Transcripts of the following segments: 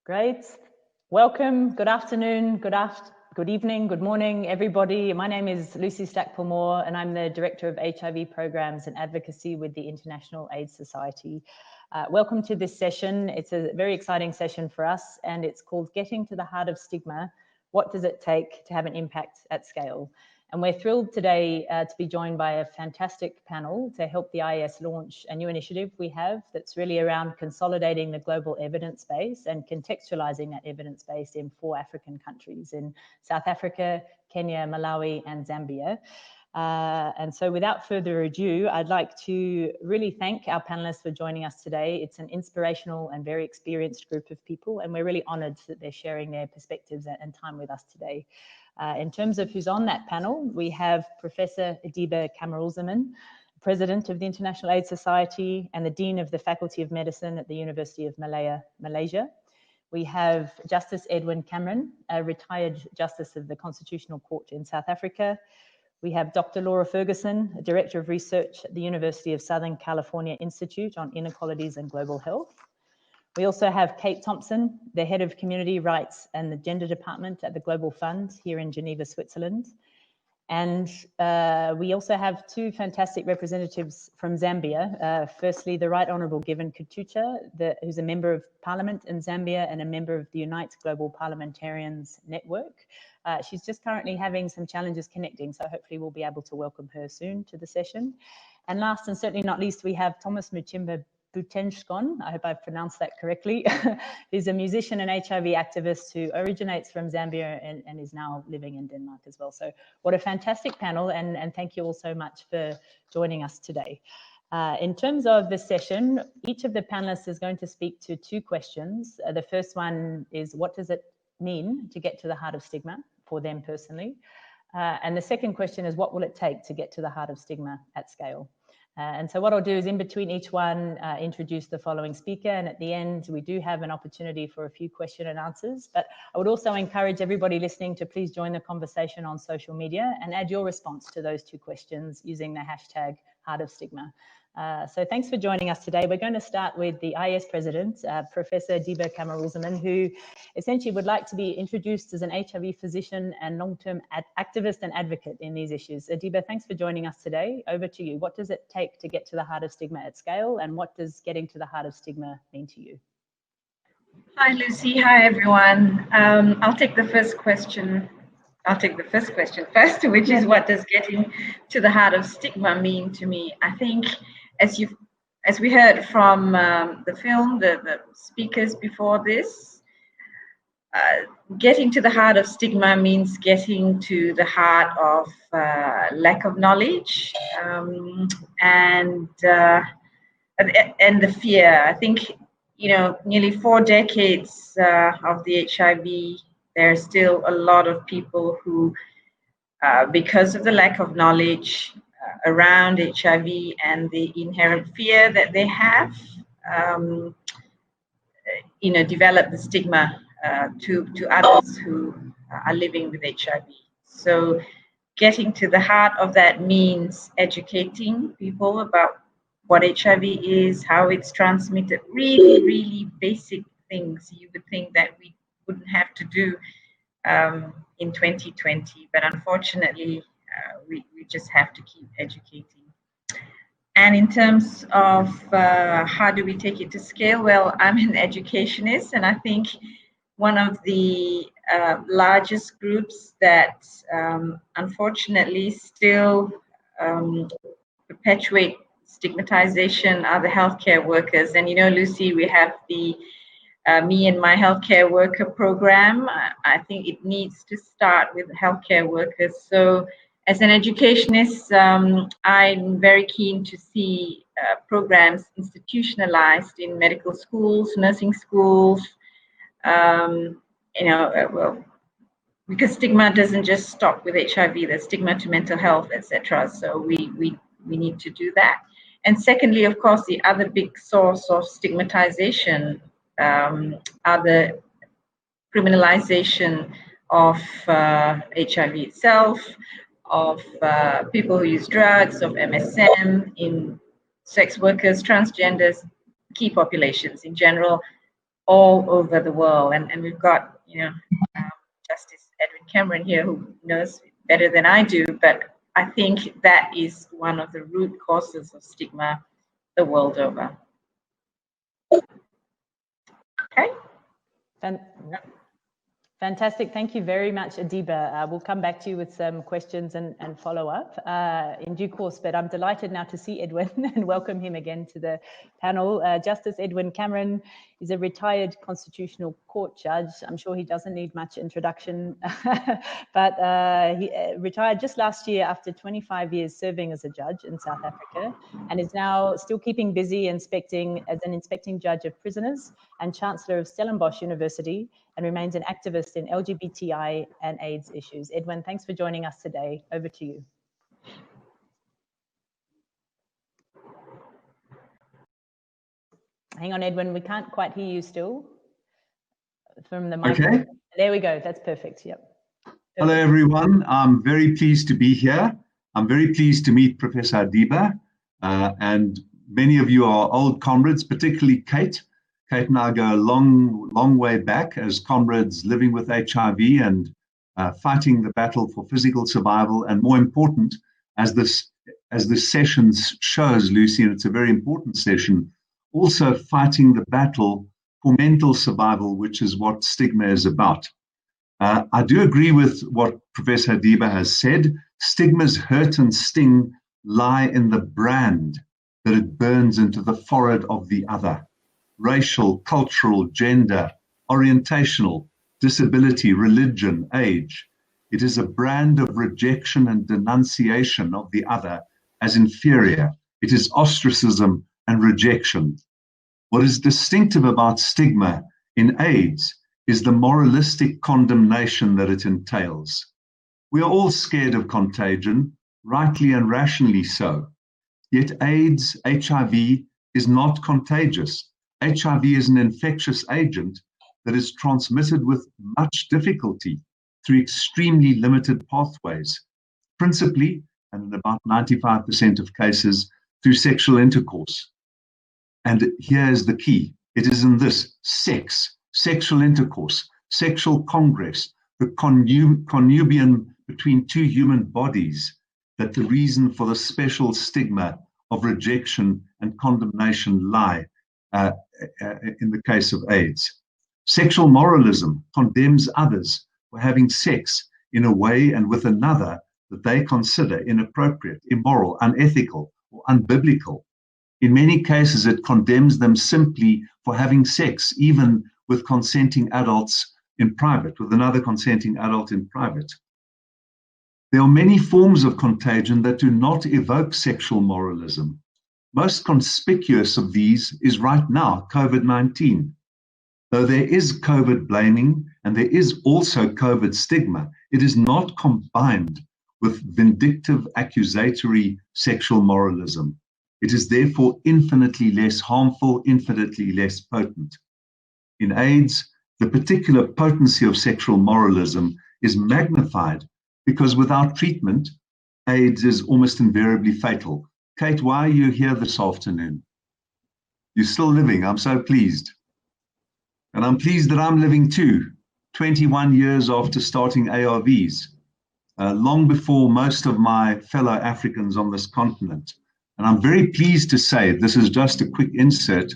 Great. Welcome. Good afternoon, good evening, good morning, everybody. My name is Lucy Stackpole-Moore, and I'm the Director of HIV Programs and Advocacy with the International AIDS Society. Welcome to this session. It's a very exciting session for us, and it's called Getting to the Heart of Stigma. What does it take to have an impact at scale? And we're thrilled today to be joined by a fantastic panel to help the IAS launch a new initiative we have that's really around consolidating the global evidence base and contextualizing that evidence base in 4 African countries, in South Africa, Kenya, Malawi, and Zambia. And so without further ado, I'd like to really thank our panelists for joining us today. It's an inspirational and very experienced group of people, and we're really honored that they're sharing their perspectives and time with us today. In terms of who's on that panel, we have Professor Adiba Camaralzaman, President of the International AIDS Society and the Dean of the Faculty of Medicine at the University of Malaya, Malaysia. We have Justice Edwin Cameron, a retired Justice of the Constitutional Court in South Africa. We have Dr. Laura Ferguson, a Director of Research at the University of Southern California Institute on Inequalities and Global Health. We also have Kate Thompson, the Head of Community Rights and the Gender Department at the Global Fund here in Geneva, Switzerland. And we also have 2 fantastic representatives from Zambia. Firstly, the Right Honourable Given Katucha, who's a Member of Parliament in Zambia and a member of the Unite Global Parliamentarians Network. She's just currently having some challenges connecting, so hopefully we'll be able to welcome her soon to the session. And last and certainly not least, we have Thomas Muchimba Butenshkon, I hope I've pronounced that correctly. He's a musician and HIV activist who originates from Zambia and is now living in Denmark as well. So what a fantastic panel, and thank you all so much for joining us today. In terms of the session, each of the panelists is going to speak to 2 questions. The first one is, what does it mean to get to the heart of stigma for them personally? And the second question is, what will it take to get to the heart of stigma at scale? And so what I'll do is in between each one, introduce the following speaker. And at the end, we do have an opportunity for a few question and answers. But I would also encourage everybody listening to please join the conversation on social media and add your response to those 2 questions using the hashtag Heart of Stigma. So thanks for joining us today. We're going to start with the IAS President, Professor Adiba Camaralzaman, who essentially would like to be introduced as an HIV physician and long-term activist and advocate in these issues. Adiba, thanks for joining us today. Over to you. What does it take to get to the heart of stigma at scale, and what does getting to the heart of stigma mean to you? Hi, Lucy. Hi, everyone. I'll take the first question. I'll take the first question first, which is, what does getting to the heart of stigma mean to me? I think, as we heard from the film, the speakers before this, getting to the heart of stigma means getting to the heart of lack of knowledge and the fear. I think, nearly 4 decades of the HIV, there are still a lot of people who, because of the lack of knowledge around HIV and the inherent fear that they have, develop the stigma to others who are living with HIV. So getting to the heart of that means educating people about what HIV is, how it's transmitted, really, really basic things you would think that we wouldn't have to do in 2020, but unfortunately we just have to keep educating. And in terms of how do we take it to scale, well, I'm an educationist, and I think one of the largest groups that unfortunately still perpetuate stigmatization are the healthcare workers. And Lucy, we have the Me and My Healthcare Worker program. I think it needs to start with healthcare workers. So as an educationist, I'm very keen to see programs institutionalized in medical schools, nursing schools, because stigma doesn't just stop with HIV, there's stigma to mental health, etc. So we need to do that. And secondly, of course, the other big source of stigmatization are the criminalization of HIV itself, of people who use drugs, of MSM, in sex workers, transgenders, key populations in general, all over the world. And we've got, Justice Edwin Cameron here, who knows better than I do, but I think that is one of the root causes of stigma the world over. Okay. Fantastic. Thank you very much, Adiba. We'll come back to you with some questions and follow up in due course, but I'm delighted now to see Edwin and welcome him again to the panel. Justice Edwin Cameron is a retired Constitutional Court judge. I'm sure he doesn't need much introduction, but he retired just last year after 25 years serving as a judge in South Africa, and is now still keeping busy inspecting as an inspecting judge of prisoners and Chancellor of Stellenbosch University, and remains an activist in LGBTI and AIDS issues. Edwin, thanks for joining us today. Over to you. Hang on, Edwin, we can't quite hear you still from the mic. Okay. There we go, that's perfect, yep. Perfect. Hello, everyone. I'm very pleased to be here. I'm very pleased to meet Professor Adiba, and many of you are old comrades, particularly Kate. Kate and I go a long way back as comrades living with HIV and fighting the battle for physical survival, and more important, as this session shows, Lucy, and it's a very important session, also fighting the battle for mental survival, which is what stigma is about. I do agree with what Professor Adiba has said. Stigma's hurt and sting lie in the brand that it burns into the forehead of the other. Racial, cultural, gender, orientational, disability, religion, age. It is a brand of rejection and denunciation of the other as inferior. It is ostracism and rejection. What is distinctive about stigma in AIDS is the moralistic condemnation that it entails. We are all scared of contagion, rightly and rationally so. Yet AIDS, HIV, is not contagious. HIV is an infectious agent that is transmitted with much difficulty through extremely limited pathways, principally, and in about 95% of cases, through sexual intercourse. And here is the key. It is in this sexual intercourse, sexual congress, the connubium between two human bodies, that the reason for the special stigma of rejection and condemnation lie in the case of AIDS. Sexual moralism condemns others for having sex in a way and with another that they consider inappropriate, immoral, unethical, or unbiblical. In many cases, it condemns them simply for having sex, even with consenting adults in private, with another consenting adult in private. There are many forms of contagion that do not evoke sexual moralism. Most conspicuous of these is right now COVID-19. Though there is COVID blaming and there is also COVID stigma, it is not combined with vindictive accusatory sexual moralism. It is therefore infinitely less harmful, infinitely less potent. In AIDS, the particular potency of sexual moralism is magnified because without treatment, AIDS is almost invariably fatal. Kate, why are you here this afternoon? You're still living. I'm so pleased. And I'm pleased that I'm living too, 21 years after starting ARVs, long before most of my fellow Africans on this continent. And I'm very pleased to say, this is just a quick insert,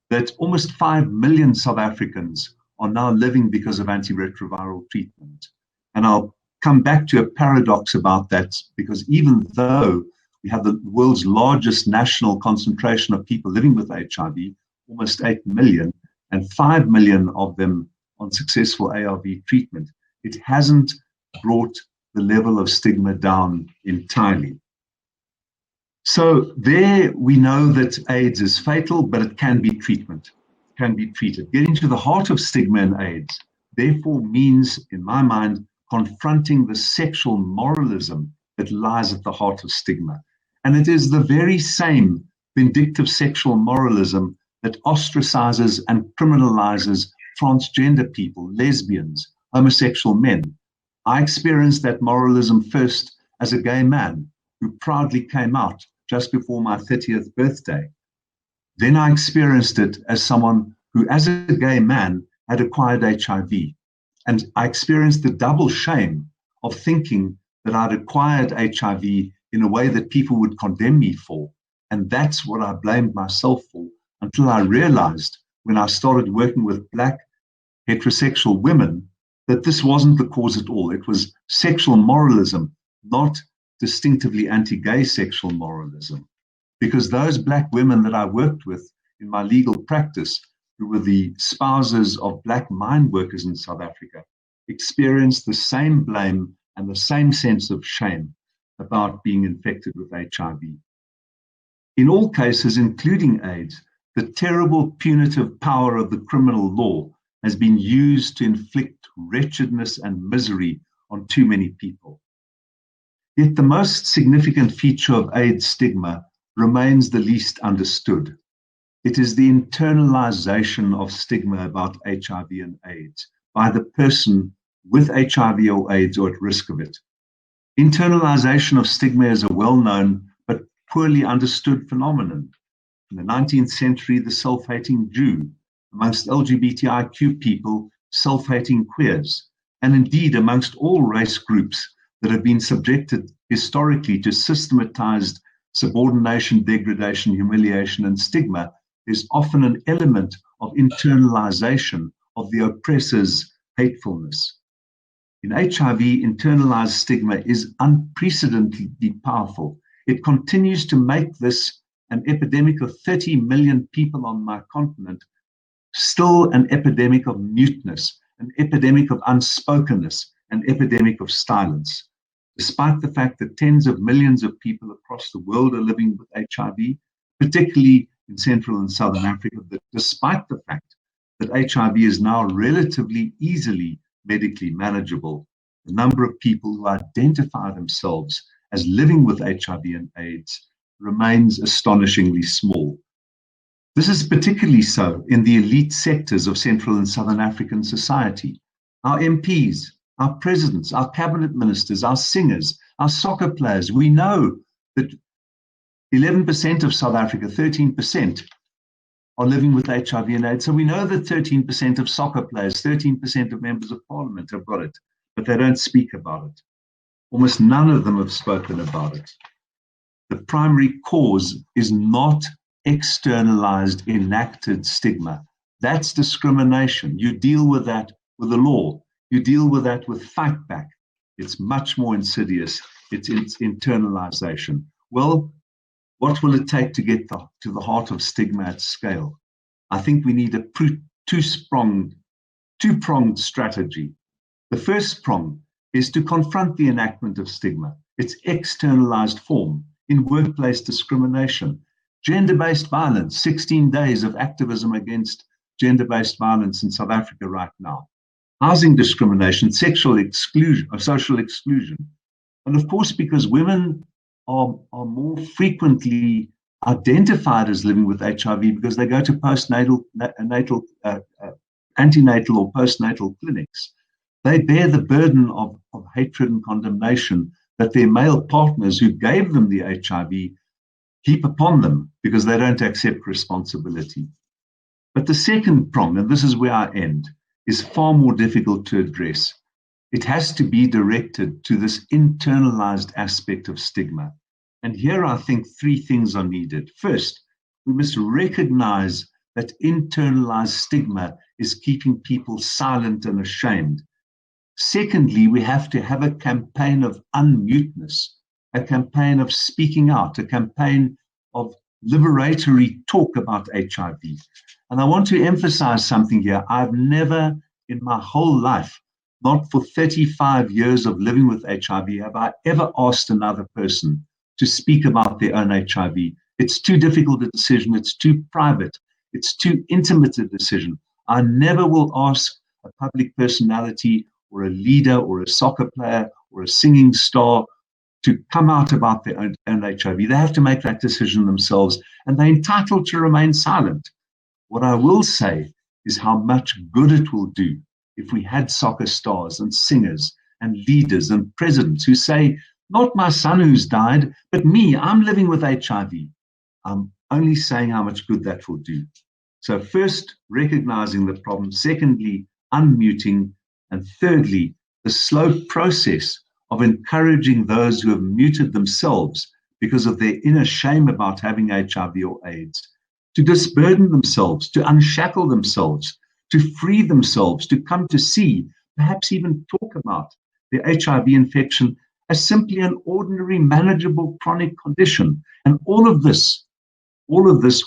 that almost 5 million South Africans are now living because of antiretroviral treatment. And I'll come back to a paradox about that, because even though we have the world's largest national concentration of people living with HIV, almost 8 million, and 5 million of them on successful ARV treatment, it hasn't brought the level of stigma down entirely. So there we know that AIDS is fatal, but it can be treated. Getting to the heart of stigma in AIDS, therefore means, in my mind, confronting the sexual moralism that lies at the heart of stigma. And it is the very same vindictive sexual moralism that ostracizes and criminalizes transgender people, lesbians, homosexual men. I experienced that moralism first as a gay man who proudly came out just before my 30th birthday. Then I experienced it as someone who, as a gay man, had acquired HIV. And I experienced the double shame of thinking that I'd acquired HIV in a way that people would condemn me for. And that's what I blamed myself for, until I realized when I started working with Black heterosexual women that this wasn't the cause at all. It was sexual moralism, not distinctively anti-gay sexual moralism. Because those Black women that I worked with in my legal practice, who were the spouses of Black mine workers in South Africa, experienced the same blame and the same sense of shame about being infected with HIV. In all cases, including AIDS, the terrible punitive power of the criminal law has been used to inflict wretchedness and misery on too many people. Yet the most significant feature of AIDS stigma remains the least understood. It is the internalization of stigma about HIV and AIDS by the person with HIV or AIDS or at risk of it. Internalization of stigma is a well-known but poorly understood phenomenon. In the 19th century, the self-hating Jew, amongst LGBTIQ people, self-hating queers, and indeed amongst all race groups that have been subjected historically to systematized subordination, degradation, humiliation, and stigma, there's often an element of internalization of the oppressor's hatefulness. In HIV, internalized stigma is unprecedentedly powerful. It continues to make this an epidemic of 30 million people on my continent still an epidemic of muteness, an epidemic of unspokenness, an epidemic of silence. Despite the fact that tens of millions of people across the world are living with HIV, particularly in Central and Southern Africa, despite the fact that HIV is now relatively easily medically manageable, the number of people who identify themselves as living with HIV and AIDS remains astonishingly small. This is particularly so in the elite sectors of Central and Southern African society. Our MPs, our presidents, our cabinet ministers, our singers, our soccer players, we know that 11% of South Africa, 13%, are living with HIV and AIDS. So we know that 13% of soccer players, 13% of members of parliament have got it, but they don't speak about it. Almost none of them have spoken about it. The primary cause is not externalized, enacted stigma. That's discrimination. You deal with that with the law. You deal with that with fight back. It's much more insidious. It's internalization. Well, what will it take to get to the heart of stigma at scale? I think we need a two-pronged strategy. The first prong is to confront the enactment of stigma, its externalized form in workplace discrimination, gender-based violence, 16 days of activism against gender-based violence in South Africa right now, housing discrimination, sexual exclusion, or social exclusion. And of course, because women are more frequently identified as living with HIV because they go to antenatal or postnatal clinics, they bear the burden of hatred and condemnation that their male partners who gave them the HIV heap upon them because they don't accept responsibility. But the second prong, and this is where I end, is far more difficult to address. It has to be directed to this internalized aspect of stigma. And here I think three things are needed. First, we must recognize that internalized stigma is keeping people silent and ashamed. Secondly, we have to have a campaign of unmuteness, a campaign of speaking out, a campaign of liberatory talk about HIV. And I want to emphasize something here. I've never in my whole life, not for 35 years of living with HIV, have I ever asked another person to speak about their own HIV. It's too difficult a decision. It's too private. It's too intimate a decision. I never will ask a public personality or a leader or a soccer player or a singing star to come out about their own HIV. They have to make that decision themselves, and they're entitled to remain silent. What I will say is how much good it will do if we had soccer stars and singers and leaders and presidents who say, not my son who's died, but me, I'm living with HIV. I'm only saying how much good that will do. So first, recognizing the problem. Secondly, unmuting. And thirdly, the slow process of encouraging those who have muted themselves because of their inner shame about having HIV or AIDS to disburden themselves, to unshackle themselves, to free themselves, to come to see, perhaps even talk about their HIV infection as simply an ordinary, manageable chronic condition. And all of this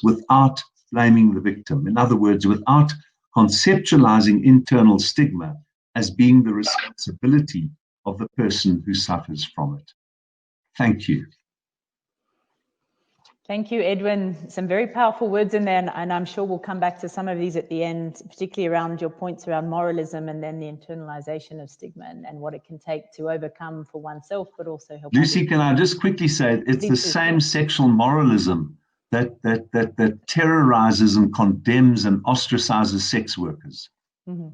without blaming the victim. In other words, without conceptualizing internal stigma as being the responsibility of the person who suffers from it. Thank you. Thank you, Edwin. Some very powerful words in there, and I'm sure we'll come back to some of these at the end, particularly around your points around moralism and then the internalization of stigma and what it can take to overcome for oneself, but also help. Lucy, can I just quickly say it's the same sexual moralism that terrorizes and condemns and ostracizes sex workers. Mm-hmm.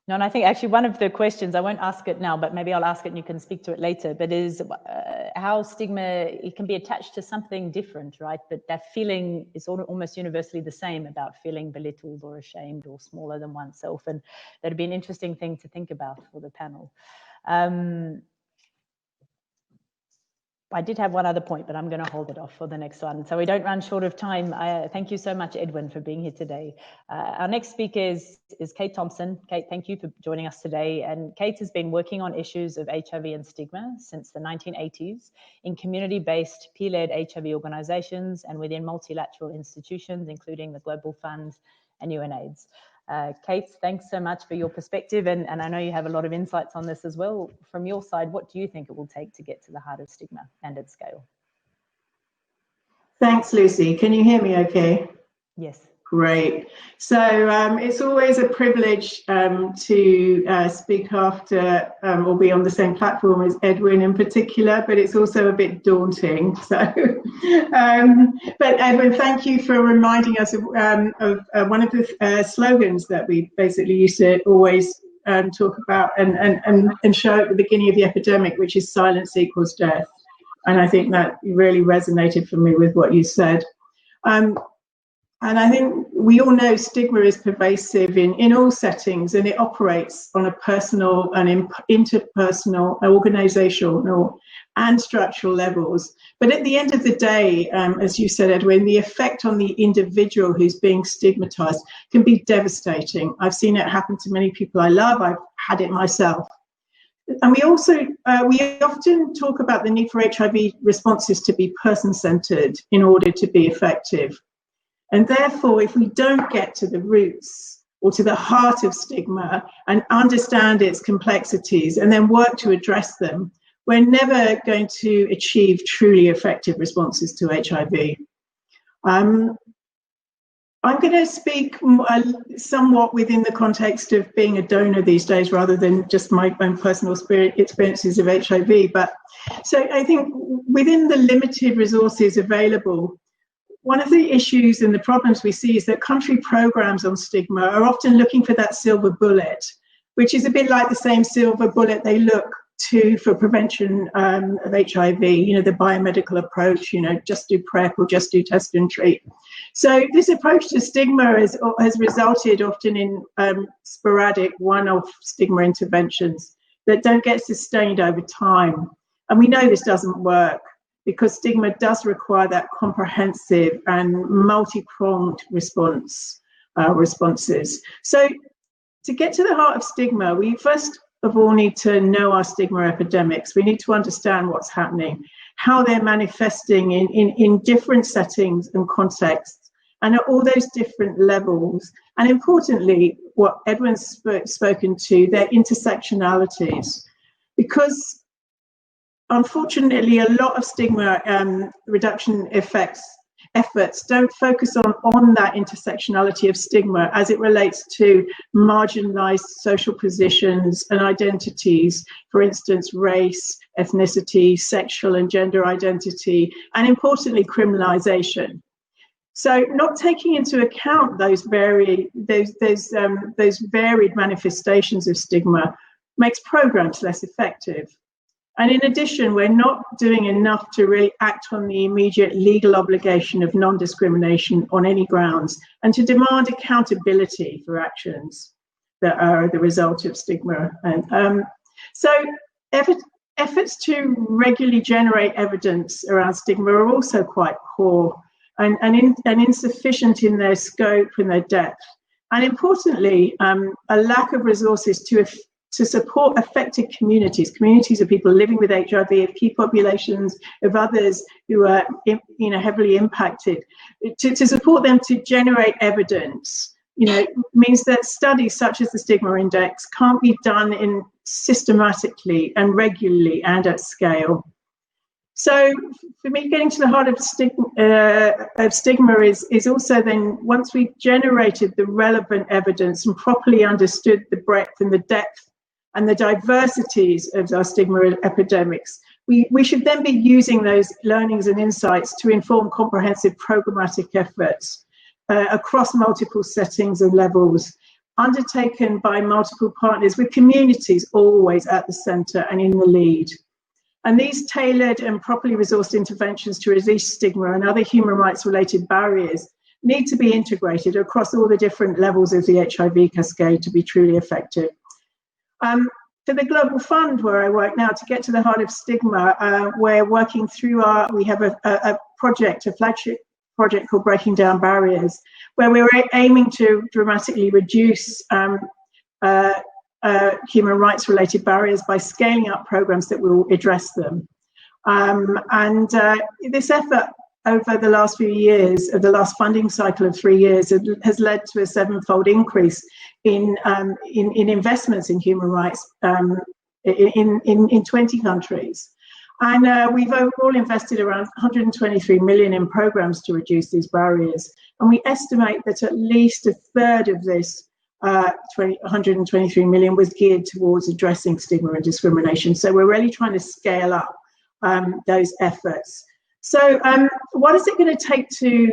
No, and I think actually one of the questions, I won't ask it now, but maybe I'll ask it and you can speak to it later, but is how stigma, it can be attached to something different, right? But that feeling is almost universally the same about feeling belittled or ashamed or smaller than oneself. And that'd be an interesting thing to think about for the panel. I did have one other point, but I'm going to hold it off for the next one. So we don't run short of time. Thank you so much, Edwin, for being here today. Our next speaker is Kate Thompson. Kate, thank you for joining us today. And Kate has been working on issues of HIV and stigma since the 1980s in community-based peer-led HIV organizations and within multilateral institutions, including the Global Fund and UNAIDS. Kate, thanks so much for your perspective, and I know you have a lot of insights on this as well. From your side, what do you think it will take to get to the heart of stigma and its scale? Thanks, Lucy. Can you hear me okay? Yes. Great. So it's always a privilege to speak after or be on the same platform as Edwin in particular, but it's also a bit daunting. So, but Edwin, thank you for reminding us of one of the slogans that we basically used to always talk about and show at the beginning of the epidemic, which is silence equals death. And I think that really resonated for me with what you said. And I think we all know stigma is pervasive in all settings, and it operates on a personal and interpersonal, organizational and structural levels. But at the end of the day, as you said, Edwin, the effect on the individual who's being stigmatized can be devastating. I've seen it happen to many people I love. I've had it myself. And we often talk about the need for HIV responses to be person-centered in order to be effective. And therefore, if we don't get to the roots or to the heart of stigma and understand its complexities and then work to address them, we're never going to achieve truly effective responses to HIV. I'm going to speak somewhat within the context of being a donor these days rather than just my own personal experiences of HIV. But so I think within the limited resources available, one of the issues and the problems we see is that country programs on stigma are often looking for that silver bullet, which is a bit like the same silver bullet they look to for prevention of HIV, the biomedical approach, just do PrEP or just do test and treat. So this approach to stigma has resulted often in sporadic one-off stigma interventions that don't get sustained over time. And we know this doesn't work, because stigma does require that comprehensive and multi-pronged responses. So to get to the heart of stigma, we first of all need to know our stigma epidemics. We need to understand what's happening, how they're manifesting in different settings and contexts, and at all those different levels. And importantly, what Edwin's spoken to, their intersectionalities. Because unfortunately, a lot of stigma reduction efforts don't focus on that intersectionality of stigma as it relates to marginalized social positions and identities, for instance, race, ethnicity, sexual and gender identity, and importantly, criminalization. So not taking into account those varied manifestations of stigma makes programs less effective. And in addition, we're not doing enough to really act on the immediate legal obligation of non-discrimination on any grounds, and to demand accountability for actions that are the result of stigma. And so efforts to regularly generate evidence around stigma are also quite poor and insufficient in their scope and their depth. And importantly, a lack of resources to support affected communities of people living with HIV, of key populations, of others who are heavily impacted, to support them to generate evidence, means that studies such as the Stigma Index can't be done in systematically and regularly and at scale. So for me, getting to the heart of stigma is also then, once we've generated the relevant evidence and properly understood the breadth and the depth and the diversities of our stigma epidemics, we should then be using those learnings and insights to inform comprehensive programmatic efforts across multiple settings and levels, undertaken by multiple partners, with communities always at the centre and in the lead. And these tailored and properly resourced interventions to reduce stigma and other human rights related barriers need to be integrated across all the different levels of the HIV cascade to be truly effective. For the Global Fund, where I work now, to get to the heart of stigma, we're working through we have a project, a flagship project called Breaking Down Barriers, where we're aiming to dramatically reduce human rights related barriers by scaling up programs that will address them. This effort over the last few years, of the last funding cycle of 3 years, has led to a 7-fold increase in investments in human rights in 20 countries. And we've overall invested around 123 million in programs to reduce these barriers. And we estimate that at least a third of this 123 million was geared towards addressing stigma and discrimination. So we're really trying to scale up those efforts. So what is it going to take to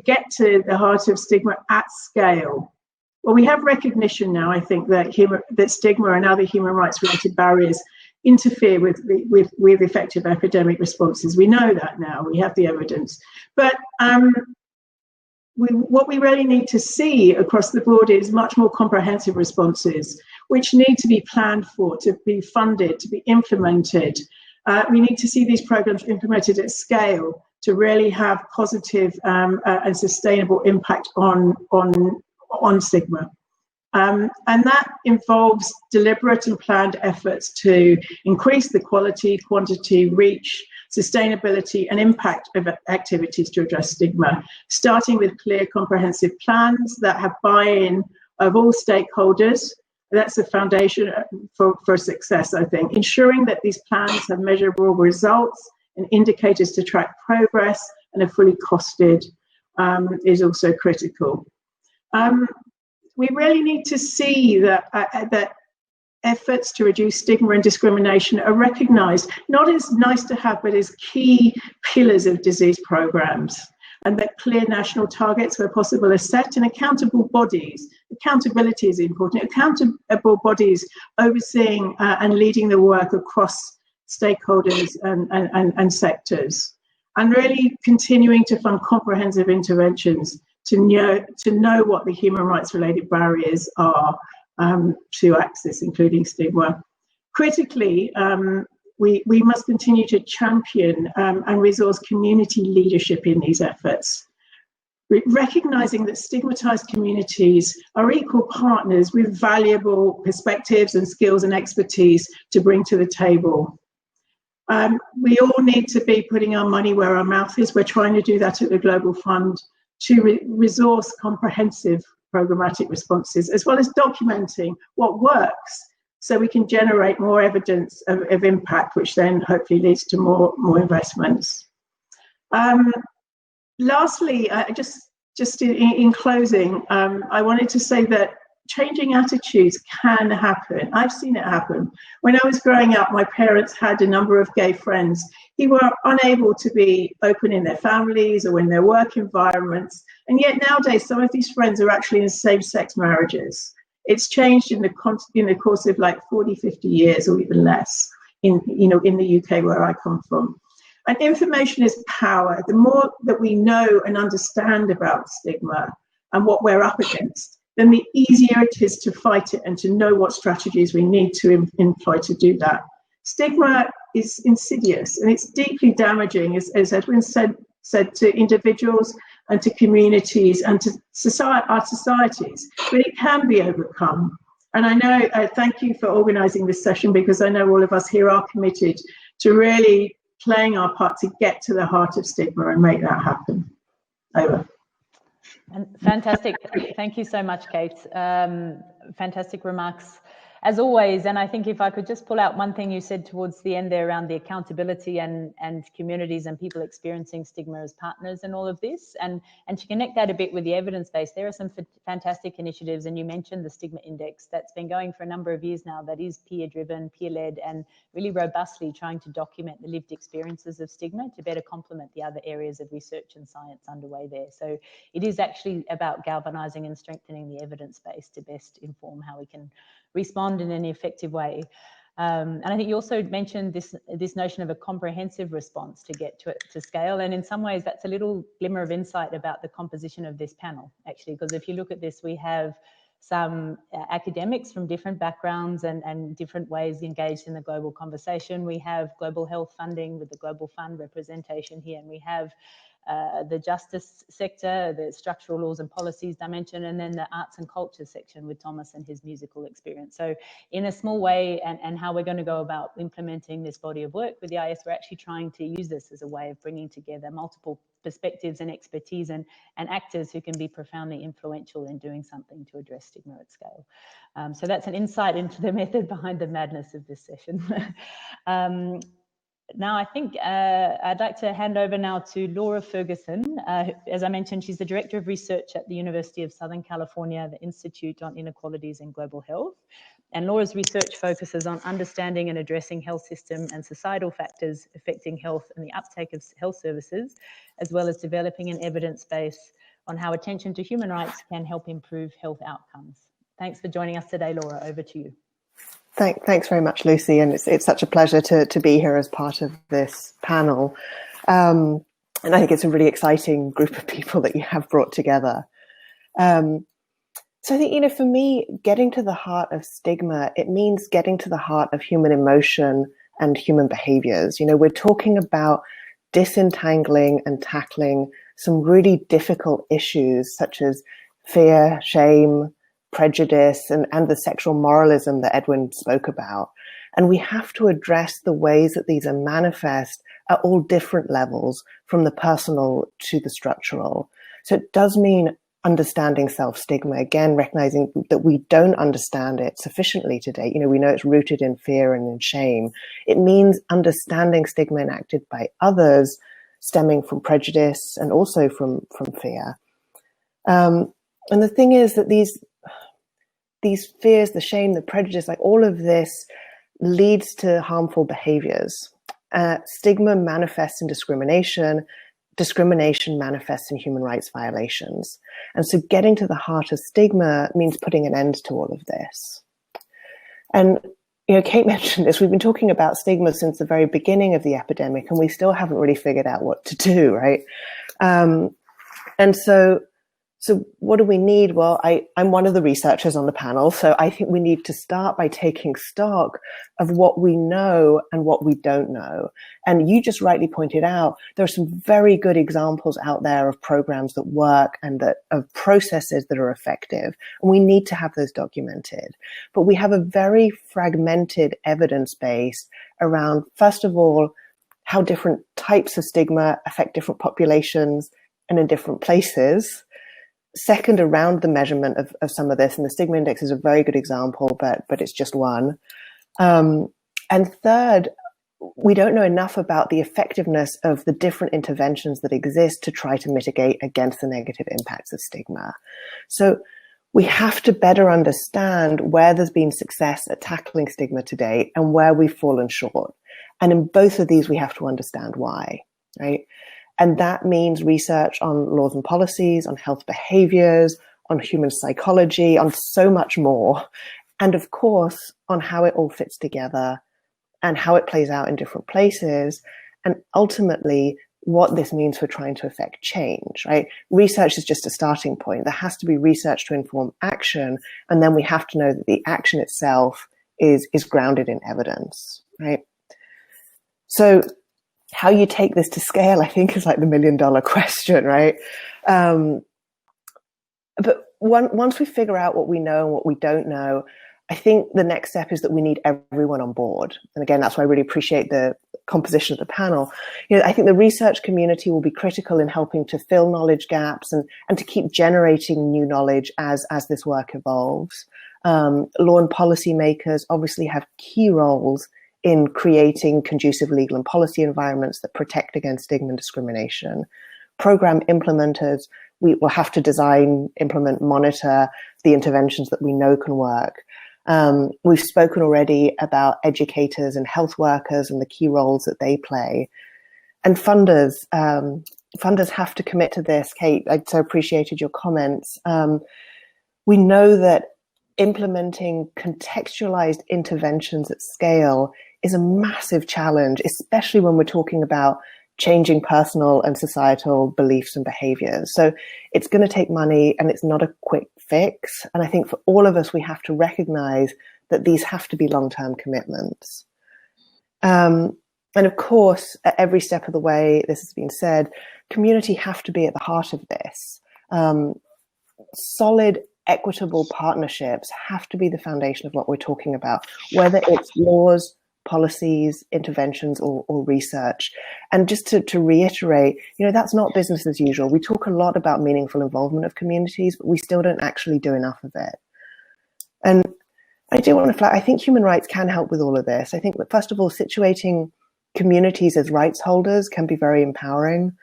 get to the heart of stigma at scale? Well, we have recognition now, I think, that stigma and other human rights related barriers interfere with effective epidemic responses. We know that now, we have the evidence. But what we really need to see across the board is much more comprehensive responses, which need to be planned for, to be funded, to be implemented. We need to see these programs implemented at scale to really have positive and sustainable impact on stigma. And that involves deliberate and planned efforts to increase the quality, quantity, reach, sustainability and impact of activities to address stigma, starting with clear, comprehensive plans that have buy-in of all stakeholders. That's the foundation for success, I think. Ensuring that these plans have measurable results and indicators to track progress and are fully costed is also critical. We really need to see that efforts to reduce stigma and discrimination are recognised not as nice to have, but as key pillars of disease programmes, and that clear national targets where possible are set, and accountable bodies. Accountability is important. Accountable bodies overseeing and leading the work across stakeholders and sectors, and really continuing to fund comprehensive interventions to know what the human rights related barriers are to access, including stigma. Critically, we must continue to champion and resource community leadership in these efforts, recognising that stigmatised communities are equal partners with valuable perspectives and skills and expertise to bring to the table. We all need to be putting our money where our mouth is. We're trying to do that at the Global Fund, to resource comprehensive programmatic responses, as well as documenting what works, so we can generate more evidence of impact, which then hopefully leads to more investments. Lastly, just in closing, I wanted to say that changing attitudes can happen. I've seen it happen. When I was growing up, my parents had a number of gay friends who were unable to be open in their families or in their work environments. And yet nowadays, some of these friends are actually in same-sex marriages. It's changed in the course of like 40, 50 years or even less. in the UK where I come from. And information is power. The more that we know and understand about stigma and what we're up against, then the easier it is to fight it and to know what strategies we need to employ to do that. Stigma is insidious and it's deeply damaging, as Edwin said to individuals and to communities and to our societies, but it can be overcome. And I know, thank you for organising this session, because I know all of us here are committed to really playing our part to get to the heart of stigma and make that happen. Over. And fantastic. Thank you so much, Kate. Fantastic remarks, as always. And I think if I could just pull out one thing you said towards the end there around the accountability and communities and people experiencing stigma as partners in all of this, and to connect that a bit with the evidence base, there are some fantastic initiatives. And you mentioned the Stigma Index that's been going for a number of years now, that is peer-driven, peer-led, and really robustly trying to document the lived experiences of stigma to better complement the other areas of research and science underway there. So it is actually about galvanizing and strengthening the evidence base to best inform how we can respond in an effective way. And I think you also mentioned this notion of a comprehensive response to get to scale. And in some ways, that's a little glimmer of insight about the composition of this panel, actually, because if you look at this, we have some academics from different backgrounds and different ways engaged in the global conversation. We have global health funding with the Global Fund representation here, and we have the justice sector, the structural laws and policies dimension, and then the arts and culture section with Thomas and his musical experience. So in a small way, and how we're going to go about implementing this body of work with the IAS, we're actually trying to use this as a way of bringing together multiple perspectives and expertise and actors who can be profoundly influential in doing something to address stigma at scale. So that's an insight into the method behind the madness of this session. Now, I think I'd like to hand over now to Laura Ferguson. As I mentioned, she's the Director of Research at the University of Southern California, the Institute on Inequalities in Global Health. And Laura's research focuses on understanding and addressing health system and societal factors affecting health and the uptake of health services, as well as developing an evidence base on how attention to human rights can help improve health outcomes. Thanks for joining us today, Laura. Over to you. Thanks very much, Lucy, and it's such a pleasure to be here as part of this panel. And I think it's a really exciting group of people that you have brought together. So I think, for me, getting to the heart of stigma, it means getting to the heart of human emotion and human behaviors. We're talking about disentangling and tackling some really difficult issues such as fear, shame, prejudice, and the sexual moralism that Edwin spoke about. And we have to address the ways that these are manifest at all different levels, from the personal to the structural. So it does mean understanding self-stigma, again, recognizing that we don't understand it sufficiently to date. We know it's rooted in fear and in shame. It means understanding stigma enacted by others stemming from prejudice and also from fear. And the thing is that these fears, the shame, the prejudice, like all of this leads to harmful behaviors. Stigma manifests in discrimination. Discrimination manifests in human rights violations. And so getting to the heart of stigma means putting an end to all of this. And, Kate mentioned this, we've been talking about stigma since the very beginning of the epidemic, and we still haven't really figured out what to do, right? And so what do we need? Well, I'm one of the researchers on the panel, so I think we need to start by taking stock of what we know and what we don't know. And you just rightly pointed out, there are some very good examples out there of programs that work and of processes that are effective. And we need to have those documented. But we have a very fragmented evidence base around, first of all, how different types of stigma affect different populations and in different places. Second, around the measurement of some of this, and the Stigma Index is a very good example, but it's just one. And third, we don't know enough about the effectiveness of the different interventions that exist to try to mitigate against the negative impacts of stigma. So we have to better understand where there's been success at tackling stigma to date and where we've fallen short. And in both of these, we have to understand why, right? And that means research on laws and policies, on health behaviors, on human psychology, on so much more. And of course, on how it all fits together and how it plays out in different places, and ultimately what this means for trying to affect change, right? Research is just a starting point. There has to be research to inform action, and then we have to know that the action itself is grounded in evidence, right? So how you take this to scale, I think, is like the $1 million question, right? But once we figure out what we know and what we don't know, I think the next step is that we need everyone on board. And again, that's why I really appreciate the composition of the panel. I think the research community will be critical in helping to fill knowledge gaps and to keep generating new knowledge as this work evolves. Law and policy makers obviously have key roles in creating conducive legal and policy environments that protect against stigma and discrimination. Program implementers, we will have to design, implement, monitor the interventions that we know can work. We've spoken already about educators and health workers and the key roles that they play. And funders have to commit to this. Kate, I so appreciated your comments. We know that implementing contextualized interventions at scale is a massive challenge, especially when we're talking about changing personal and societal beliefs and behaviors. So it's going to take money, and it's not a quick fix. And I think for all of us, we have to recognize that these have to be long-term commitments. And of course, at every step of the way, this has been said, community have to be at the heart of this. Solid, equitable partnerships have to be the foundation of what we're talking about, whether it's laws, policies, interventions, or research. And just to reiterate, that's not business as usual. We talk a lot about meaningful involvement of communities, but we still don't actually do enough of it. And I do want to flag, I think human rights can help with all of this. I think that, first of all, situating communities as rights holders can be very empowering.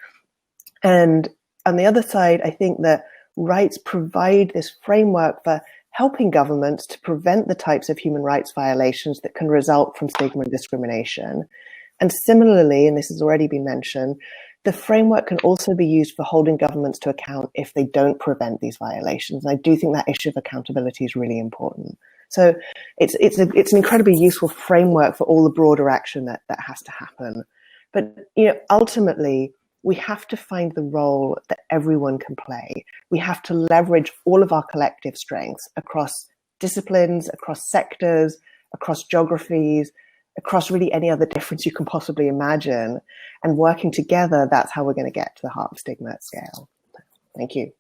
And on the other side, I think that rights provide this framework for helping governments to prevent the types of human rights violations that can result from stigma and discrimination. And similarly, and this has already been mentioned, the framework can also be used for holding governments to account if they don't prevent these violations. And I do think that issue of accountability is really important. So it's an incredibly useful framework for all the broader action that has to happen. But ultimately, we have to find the role that everyone can play. We have to leverage all of our collective strengths across disciplines, across sectors, across geographies, across really any other difference you can possibly imagine. And working together, that's how we're going to get to the heart of stigma at scale. Thank you.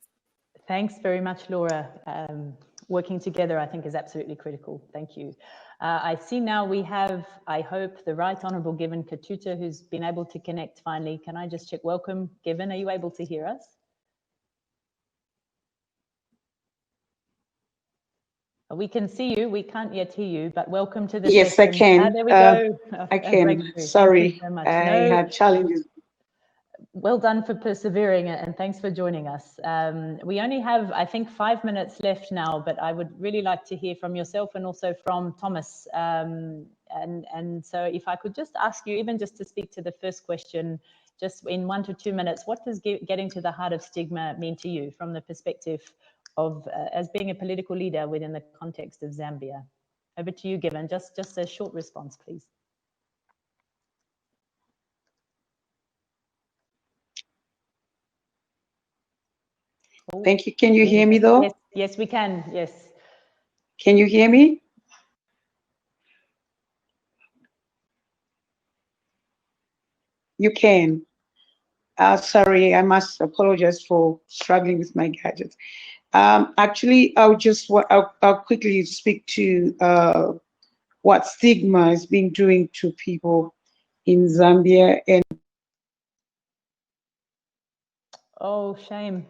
Thanks very much, Laura. Working together, I think, is absolutely critical. Thank you. I see now we have, I hope, the Right Honourable Given Katuta, who's been able to connect finally. Can I just check? Welcome, Given. Are you able to hear us? We can see you. We can't yet hear you, but welcome to the Yes, session. I can. There we go. I can. Sorry, so much. I had challenges. Well done for persevering, and thanks for joining us. We only have, I think, 5 minutes left now, but I would really like to hear from yourself and also from Thomas. And so if I could just ask you, even just to speak to the first question, just in 1 to 2 minutes, what does getting to the heart of stigma mean to you from the perspective of as being a political leader within the context of Zambia? Over to you, Given. Just a short response, please. Thank you. Can you hear me though? Yes, we can. Yes. Can you hear me? You can. Sorry, I must apologize for struggling with my gadgets. Actually, I'll quickly speak to what stigma has been doing to people in Zambia. And oh, shame.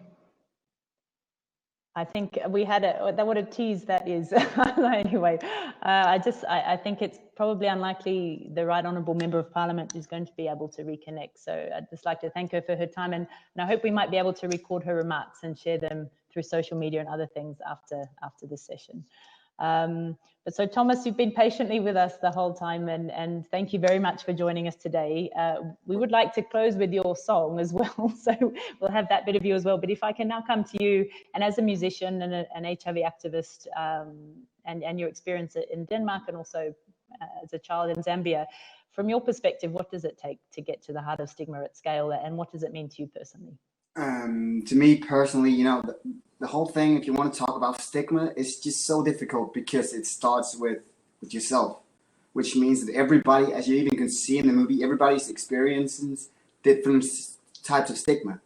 I think we had what a tease that is. Anyway, I think it's probably unlikely the Right Honourable Member of Parliament is going to be able to reconnect. So I'd just like to thank her for her time, and I hope we might be able to record her remarks and share them through social media and other things after this session. But so Thomas, you've been patiently with us the whole time, and thank you very much for joining us today. We would like to close with your song as well, so we'll have that bit of you as well. But if I can now come to you, and as a musician and an HIV activist, and your experience in Denmark and also as a child in Zambia. From your perspective, what does it take to get to the heart of stigma at scale, and what does it mean to you personally? To me personally, you know, the whole thing, if you want to talk about stigma, is just so difficult because it starts with yourself, which means that everybody, as you even can see in the movie, everybody's experiencing different types of stigma.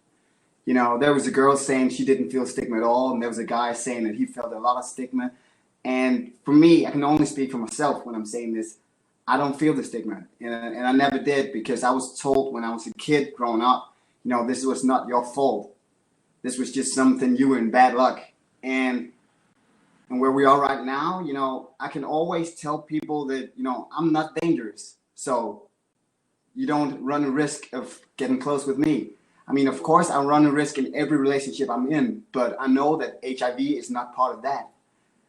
You know, there was a girl saying she didn't feel stigma at all, and there was a guy saying that he felt a lot of stigma. And for me, I can only speak for myself when I'm saying this. I don't feel the stigma, and I never did, because I was told when I was a kid growing up, you know, this was not your fault. This was just something, you were in bad luck. And where we are right now, you know, I can always tell people that, you know, I'm not dangerous. So you don't run a risk of getting close with me. I mean, of course, I run a risk in every relationship I'm in, but I know that HIV is not part of that.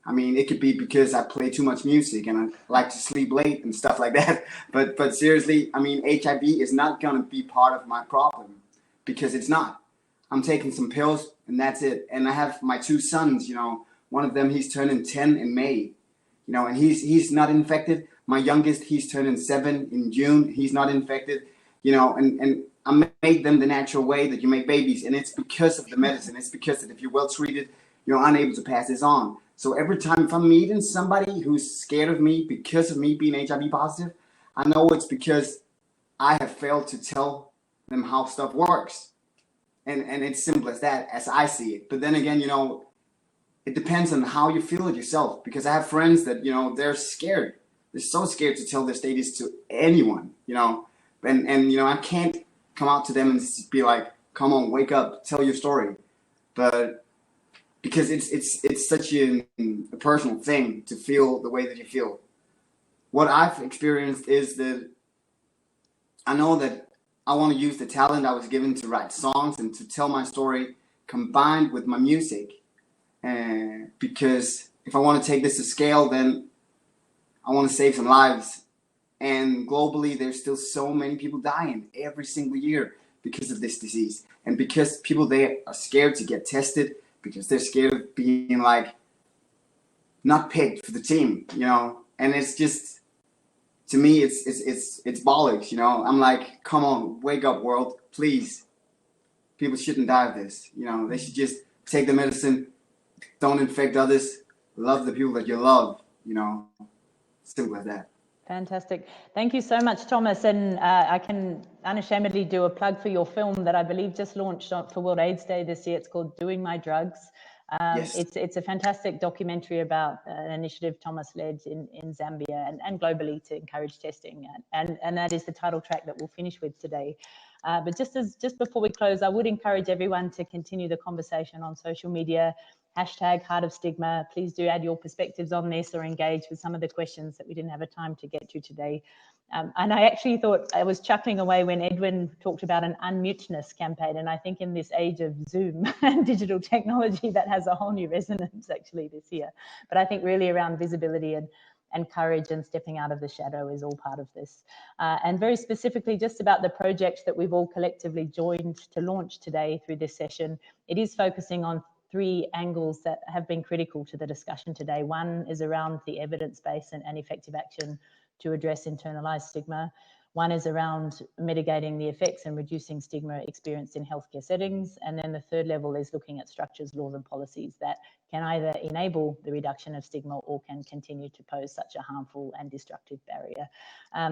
I mean, it could be because I play too much music and I like to sleep late and stuff like that. But seriously, I mean, HIV is not going to be part of my problem, because it's not. I'm taking some pills and that's it. And I have my two sons, you know, one of them, he's turning 10 in May, you know, and he's not infected. My youngest, he's turning 7 in June. He's not infected, you know, and I made them the natural way that you make babies. And it's because of the medicine. It's because that if you're well treated, you're unable to pass this on. So every time if I'm meeting somebody who's scared of me because of me being HIV positive, I know it's because I have failed to tell them how stuff works. And it's simple as that, as I see it. But then again, you know, it depends on how you feel it yourself. Because I have friends that, you know, they're scared. They're so scared to tell their status to anyone, you know. And you know, I can't come out to them and be like, come on, wake up, tell your story. But because it's such a personal thing to feel the way that you feel. What I've experienced is that I know that I want to use the talent I was given to write songs and to tell my story combined with my music. Because if I want to take this to scale, then I want to save some lives. And globally, there's still so many people dying every single year because of this disease. And because people, they are scared to get tested, because they're scared of being like not picked for the team, you know. And it's just, to me, it's bollocks, you know. I'm like, come on, wake up, world, please. People shouldn't die of this, you know. They should just take the medicine, don't infect others, love the people that you love, you know. Simple as that. Fantastic. Thank you so much, Thomas. And I can unashamedly do a plug for your film that I believe just launched for World AIDS Day this year. It's called Doing My Drugs. Yes. It's a fantastic documentary about an initiative Thomas led in Zambia and globally to encourage testing. And that is the title track that we'll finish with today. But just before we close, I would encourage everyone to continue the conversation on social media. Hashtag Heart of Stigma. Please do add your perspectives on this or engage with some of the questions that we didn't have a time to get to today. And I actually thought I was chuckling away when Edwin talked about an unmuteness campaign. And I think in this age of Zoom and digital technology, that has a whole new resonance actually this year. But I think really around visibility and courage and stepping out of the shadow is all part of this. And very specifically just about the project that we've all collectively joined to launch today through this session, it is focusing on 3 angles that have been critical to the discussion today. One is around the evidence base and effective action to address internalized stigma. One is around mitigating the effects and reducing stigma experienced in healthcare settings. And then the third level is looking at structures, laws and policies that can either enable the reduction of stigma or can continue to pose such a harmful and destructive barrier.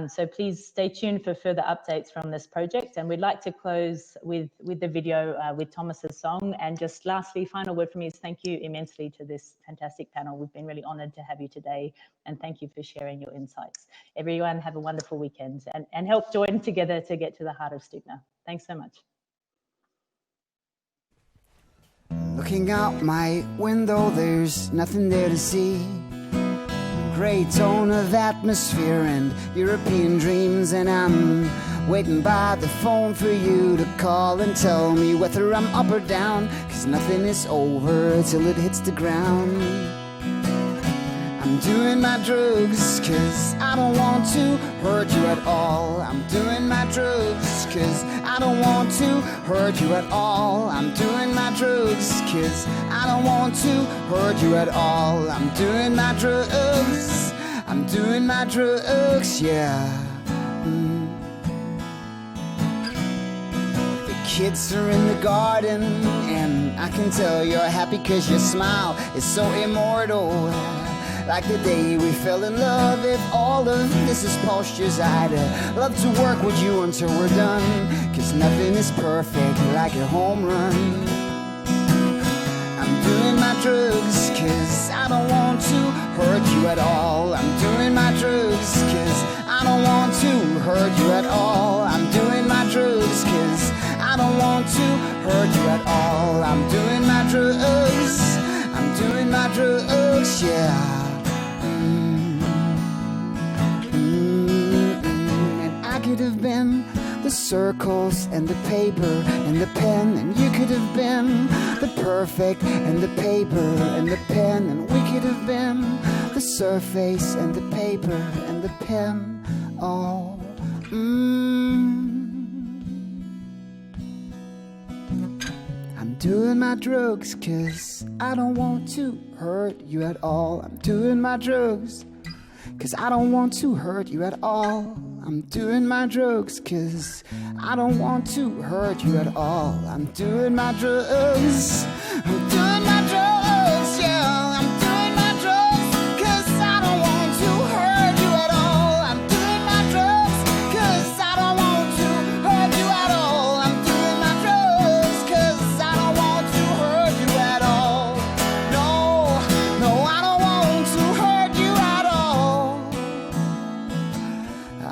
So please stay tuned for further updates from this project. And we'd like to close with the video with Thomas's song. And just lastly, final word from me is thank you immensely to this fantastic panel. We've been really honored to have you today. And thank you for sharing your insights. Everyone have a wonderful weekend and help join together to get to the heart of stigma. Thanks so much. Looking out my window, there's nothing there to see. Gray tone of atmosphere and European dreams, and I'm waiting by the phone for you to call and tell me whether I'm up or down, 'cause nothing is over till it hits the ground. I'm doing my drugs 'cause I don't want to hurt you at all. I'm doing my drugs 'cause I don't want to hurt you at all. I'm doing my drugs 'cause I don't want to hurt you at all. I'm doing my drugs. I'm doing my drugs, yeah. The kids are in the garden, and I can tell you're happy 'cause your smile is so immortal. Like the day we fell in love. If all of this is postures, I'd love to work with you until we're done, 'cause nothing is perfect like a home run. I'm doing my drugs 'cause I don't want to hurt you at all. I'm doing my drugs 'cause I don't want to hurt you at all. I'm doing my drugs 'cause I don't want to hurt you at all. I'm doing my drugs. I'm doing my drugs, yeah. And I could have been the circles and the paper and the pen, and you could have been the perfect and the paper and the pen, and we could have been the surface and the paper and the pen. Oh, I'm doing my drugs 'cause I don't want to hurt you at all. I'm doing my drugs 'cause I don't want to hurt you at all. I'm doing my drugs 'cause I don't want to hurt you at all. I'm doing my drugs. I'm doing my drugs, yeah. I'm doing my drugs 'cause I don't want to hurt you at all. I'm doing my drugs 'cause I don't want to hurt you at all. I'm doing my drugs 'cause I don't want to hurt you at all. No, no, I don't want to hurt you at all.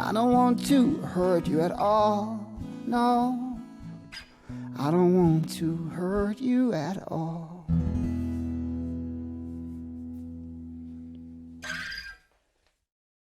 I don't want to hurt you at all. No, I don't want to hurt you at all.